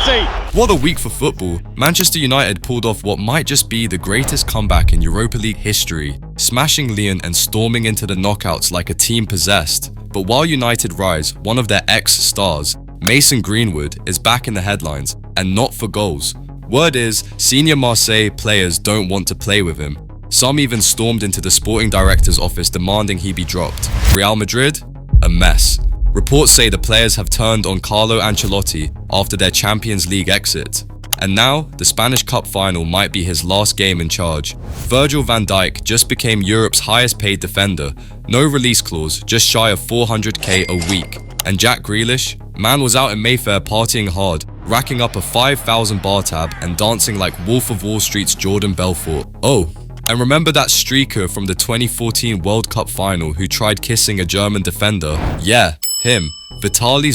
Messi. What a week for football. Manchester United pulled off what might just be the greatest comeback in Europa League history, smashing Lyon and storming into the knockouts like a team possessed. But while United rise, one of their ex-stars, Mason Greenwood, is back in the headlines, and not for goals. Word is, senior Marseille players don't want to play with him. Some even stormed into the sporting director's office demanding he be dropped. Real Madrid? A mess. Reports say the players have turned on Carlo Ancelotti after their Champions League exit. And now, the Spanish Cup final might be his last game in charge. Virgil van Dijk just became Europe's highest paid defender. No release clause, just shy of 400k a week. And Jack Grealish? Man was out in Mayfair partying hard, racking up a 5,000 bar tab and dancing like Wolf of Wall Street's Jordan Belfort. Oh, and remember that streaker from the 2014 World Cup final who tried kissing a German defender? Yeah, him, Vitaly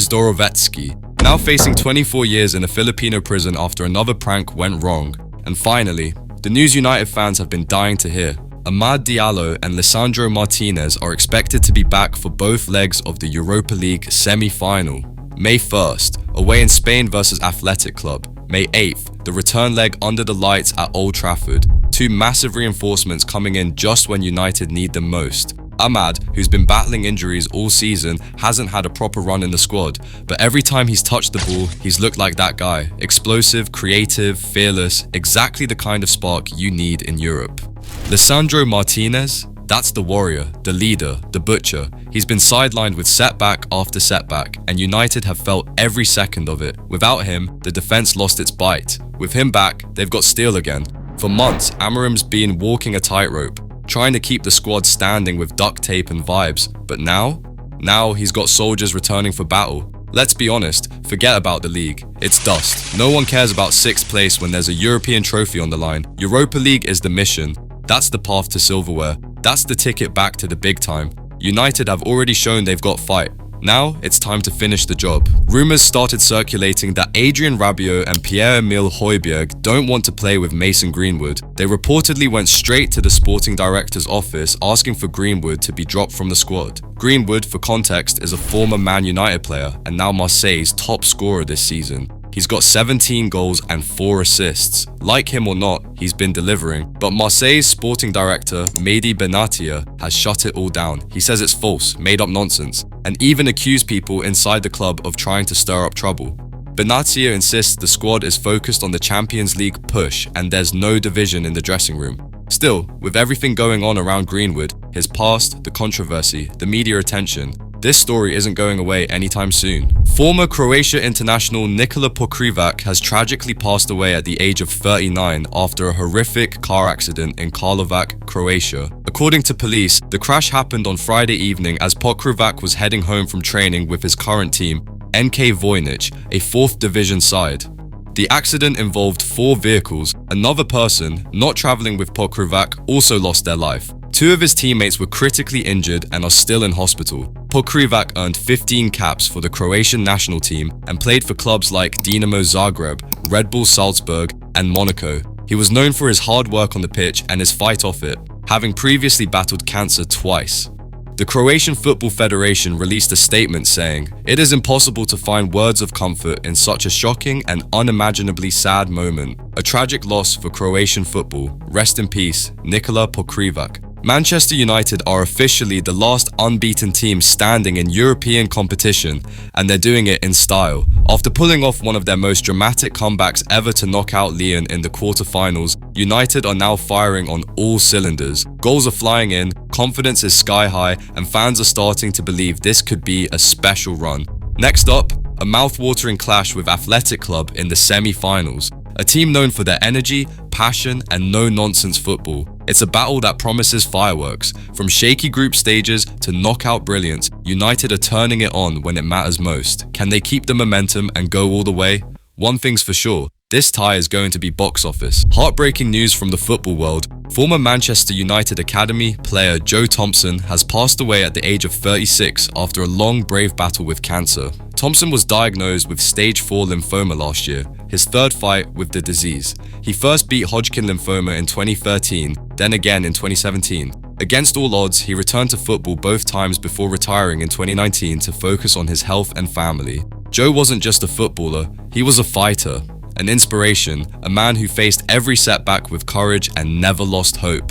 now facing 24 years in a Filipino prison after another prank went wrong. And finally, the news United fans have been dying to hear. Diallo and Lisandro Martínez are expected to be back for both legs of the Europa League semi-final. May 1st, away in Spain versus Athletic Club. May 8th, the return leg under the lights at Old Trafford. Two massive reinforcements coming in just when United need them most. Amad, who's been battling injuries all season, hasn't had a proper run in the squad, but every time he's touched the ball, he's looked like that guy. Explosive, creative, fearless, exactly the kind of spark you need in Europe. Lisandro Martínez? That's the warrior, the leader, the butcher. He's been sidelined with setback after setback, and United have felt every second of it. Without him, the defense lost its bite. With him back, they've got steel again. For months, Amorim's been walking a tightrope, trying to keep the squad standing with duct tape and vibes. But now he's got soldiers returning for battle. Let's be honest, forget about the league. It's dust. No one cares about 6th place when there's a European trophy on the line. Europa League is the mission. That's the path to silverware. That's the ticket back to the big time. United have already shown they've got fight. Now, it's time to finish the job. Rumours started circulating that Adrien Rabiot and Pierre-Emile Højbjerg don't want to play with Mason Greenwood. They reportedly went straight to the sporting director's office asking for Greenwood to be dropped from the squad. Greenwood, for context, is a former Man United player and now Marseille's top scorer this season. He's got 17 goals and 4 assists. Like him or not, he's been delivering. But Marseille's sporting director, Mehdi Benatia, has shut it all down. He says it's false, made up nonsense, and even accused people inside the club of trying to stir up trouble. Benatia insists the squad is focused on the Champions League push and there's no division in the dressing room. Still, with everything going on around Greenwood, his past, the controversy, the media attention, this story isn't going away anytime soon. Former Croatia international Nikola Pokrivac has tragically passed away at the age of 39 after a horrific car accident in Karlovac, Croatia. According to police, the crash happened on Friday evening as Pokrivac was heading home from training with his current team, NK Vojnić, a 4th division side. The accident involved 4 vehicles. Another person, not traveling with Pokrivac, also lost their life. 2 of his teammates were critically injured and are still in hospital. Pokrivac earned 15 caps for the Croatian national team and played for clubs like Dinamo Zagreb, Red Bull Salzburg, and Monaco. He was known for his hard work on the pitch and his fight off it, having previously battled cancer twice. The Croatian Football Federation released a statement saying, "It is impossible to find words of comfort in such a shocking and unimaginably sad moment. A tragic loss for Croatian football. Rest in peace, Nikola Pokrivac." Manchester United are officially the last unbeaten team standing in European competition, and they're doing it in style. After pulling off one of their most dramatic comebacks ever to knock out Lyon in the quarterfinals, United are now firing on all cylinders. Goals are flying in, confidence is sky high, and fans are starting to believe this could be a special run. Next up, a mouth-watering clash with Athletic Club in the semi-finals. A team known for their energy, passion, and no-nonsense football. It's a battle that promises fireworks. From shaky group stages to knockout brilliance, United are turning it on when it matters most. Can they keep the momentum and go all the way? One thing's for sure, this tie is going to be box office. Heartbreaking news from the football world. Former Manchester United Academy player Joe Thompson has passed away at the age of 36 after a long, brave battle with cancer. Thompson was diagnosed with stage 4 lymphoma last year, his 3rd fight with the disease. He first beat Hodgkin lymphoma in 2013, then again in 2017. Against all odds, he returned to football both times before retiring in 2019 to focus on his health and family. Joe wasn't just a footballer, he was a fighter, an inspiration, a man who faced every setback with courage and never lost hope.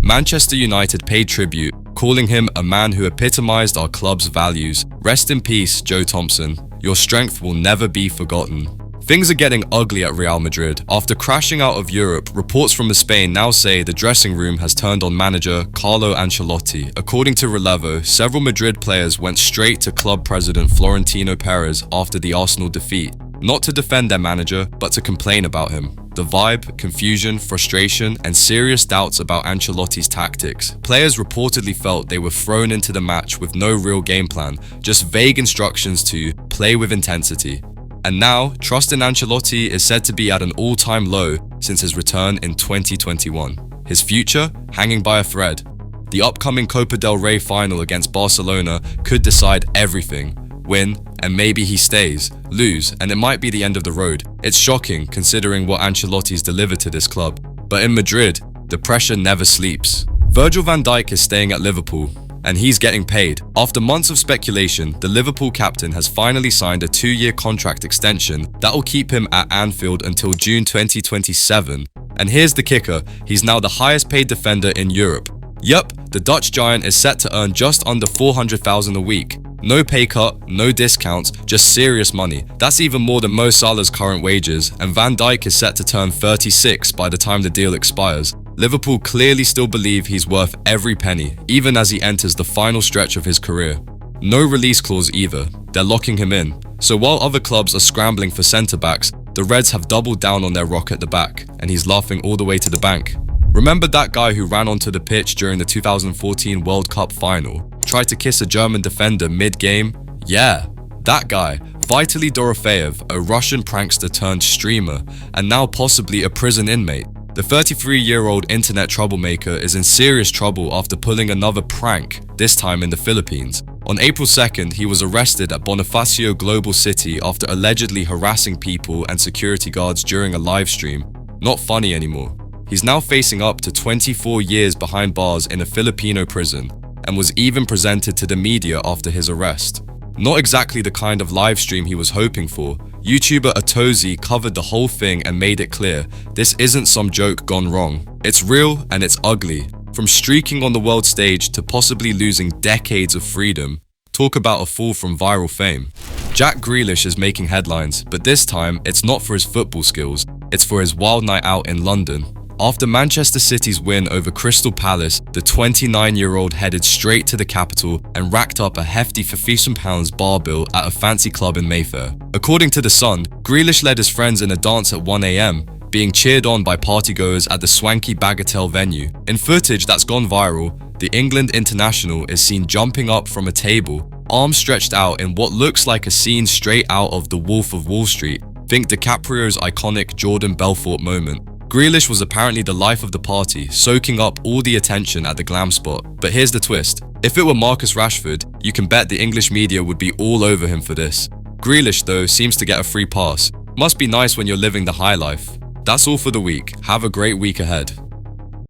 Manchester United paid tribute, calling him a man who epitomized our club's values. Rest in peace, Joe Thompson. Your strength will never be forgotten. Things are getting ugly at Real Madrid. After crashing out of Europe, reports from Spain now say the dressing room has turned on manager Carlo Ancelotti. According to Relevo, several Madrid players went straight to club president Florentino Perez after the Arsenal defeat. Not to defend their manager, but to complain about him. The vibe, confusion, frustration, and serious doubts about Ancelotti's tactics. Players reportedly felt they were thrown into the match with no real game plan, just vague instructions to play with intensity. And now, trust in Ancelotti is said to be at an all-time low since his return in 2021. His future hanging by a thread. The upcoming Copa del Rey final against Barcelona could decide everything. Win, and maybe he stays. Lose, and it might be the end of the road. It's shocking considering what Ancelotti's delivered to this club. But in Madrid, the pressure never sleeps. Virgil van Dijk is staying at Liverpool, and he's getting paid. After months of speculation, the Liverpool captain has finally signed a 2-year contract extension that will keep him at Anfield until June 2027. And here's the kicker, he's now the highest paid defender in Europe. Yup, the Dutch giant is set to earn just under $400,000 a week. No pay cut, no discounts, just serious money. That's even more than Mo Salah's current wages, and Van Dijk is set to turn 36 by the time the deal expires. Liverpool clearly still believe he's worth every penny, even as he enters the final stretch of his career. No release clause either, they're locking him in. So while other clubs are scrambling for centre-backs, the Reds have doubled down on their rock at the back, and he's laughing all the way to the bank. Remember that guy who ran onto the pitch during the 2014 World Cup final? Tried to kiss a German defender mid-game? Yeah, that guy, Vitaly Dorofeyev, a Russian prankster turned streamer, and now possibly a prison inmate. The 33-year-old internet troublemaker is in serious trouble after pulling another prank, this time in the Philippines. On April 2nd, he was arrested at Bonifacio Global City after allegedly harassing people and security guards during a live stream. Not funny anymore. He's now facing up to 24 years behind bars in a Filipino prison, and was even presented to the media after his arrest. Not exactly the kind of live stream he was hoping for. YouTuber Atozi covered the whole thing and made it clear, this isn't some joke gone wrong. It's real and it's ugly. From streaking on the world stage to possibly losing decades of freedom. Talk about a fall from viral fame. Jack Grealish is making headlines, but this time it's not for his football skills, it's for his wild night out in London. After Manchester City's win over Crystal Palace, the 29-year-old headed straight to the capital and racked up a hefty £50 bar bill at a fancy club in Mayfair. According to The Sun, Grealish led his friends in a dance at 1 AM, being cheered on by partygoers at the swanky Bagatelle venue. In footage that's gone viral, the England international is seen jumping up from a table, arms stretched out in what looks like a scene straight out of The Wolf of Wall Street. Think DiCaprio's iconic Jordan Belfort moment. Grealish was apparently the life of the party, soaking up all the attention at the glam spot. But here's the twist. If it were Marcus Rashford, you can bet the English media would be all over him for this. Grealish, though, seems to get a free pass. Must be nice when you're living the high life. That's all for the week. Have a great week ahead.